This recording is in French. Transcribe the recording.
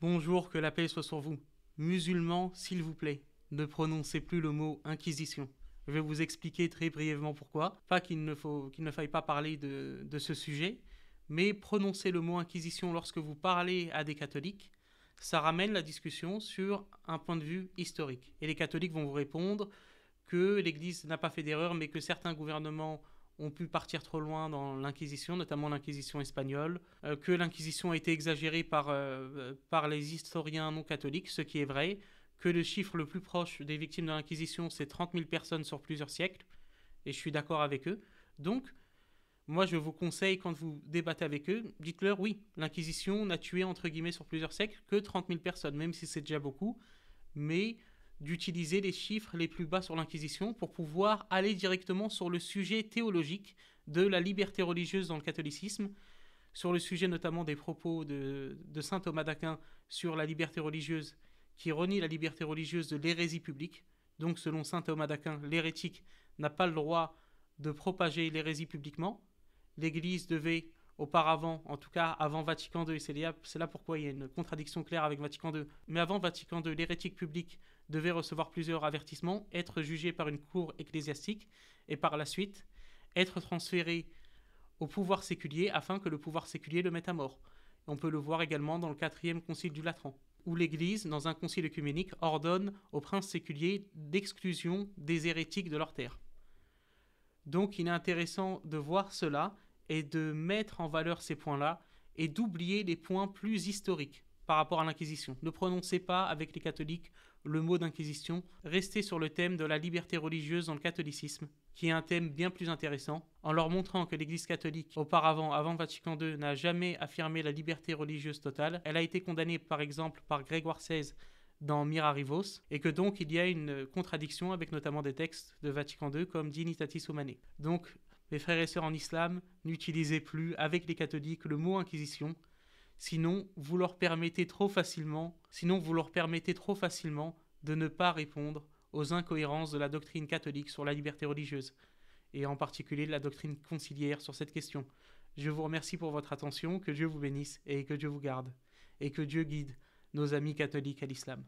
Bonjour, que la paix soit sur vous. Musulmans, s'il vous plaît, ne prononcez plus le mot inquisition. Je vais vous expliquer très brièvement pourquoi. Pas qu'il ne faille pas parler de ce sujet, mais prononcer le mot inquisition lorsque vous parlez à des catholiques, ça ramène la discussion sur un point de vue historique. Et les catholiques vont vous répondre que l'Église n'a pas fait d'erreur, mais que certains gouvernements ont pu partir trop loin dans l'Inquisition, notamment l'Inquisition espagnole, que l'Inquisition a été exagérée par les historiens non catholiques, ce qui est vrai, que le chiffre le plus proche des victimes de l'Inquisition, c'est 30 000 personnes sur plusieurs siècles, et je suis d'accord avec eux. Donc, moi, je vous conseille, quand vous débattez avec eux, dites-leur, oui, l'Inquisition n'a tué, entre guillemets, sur plusieurs siècles que 30 000 personnes, même si c'est déjà beaucoup, mais d'utiliser les chiffres les plus bas sur l'Inquisition pour pouvoir aller directement sur le sujet théologique de la liberté religieuse dans le catholicisme, sur le sujet notamment des propos de saint Thomas d'Aquin sur la liberté religieuse, qui renie la liberté religieuse de l'hérésie publique. Donc selon saint Thomas d'Aquin, l'hérétique n'a pas le droit de propager l'hérésie publiquement. L'Église devait auparavant, en tout cas avant Vatican II, et c'est là pourquoi il y a une contradiction claire avec Vatican II, mais avant Vatican II, l'hérétique publique devait recevoir plusieurs avertissements, être jugé par une cour ecclésiastique, et par la suite être transféré au pouvoir séculier afin que le pouvoir séculier le mette à mort. On peut le voir également dans le 4e concile du Latran, où l'Église, dans un concile œcuménique, ordonne aux princes séculiers d'exclusion des hérétiques de leur terre. Donc il est intéressant de voir cela et de mettre en valeur ces points-là et d'oublier les points plus historiques par rapport à l'Inquisition. Ne prononcez pas avec les catholiques le mot d'Inquisition, restez sur le thème de la liberté religieuse dans le catholicisme, qui est un thème bien plus intéressant, en leur montrant que l'Église catholique, auparavant, avant Vatican II, n'a jamais affirmé la liberté religieuse totale. Elle a été condamnée par exemple par Grégoire XVI dans Mirarivos, et que donc il y a une contradiction avec notamment des textes de Vatican II comme Dignitatis Humanae. Donc, mes frères et sœurs en islam, n'utilisez plus avec les catholiques le mot inquisition, sinon vous leur permettez trop facilement de ne pas répondre aux incohérences de la doctrine catholique sur la liberté religieuse, et en particulier de la doctrine conciliaire sur cette question. Je vous remercie pour votre attention, que Dieu vous bénisse et que Dieu vous garde, et que Dieu guide nos amis catholiques à l'islam.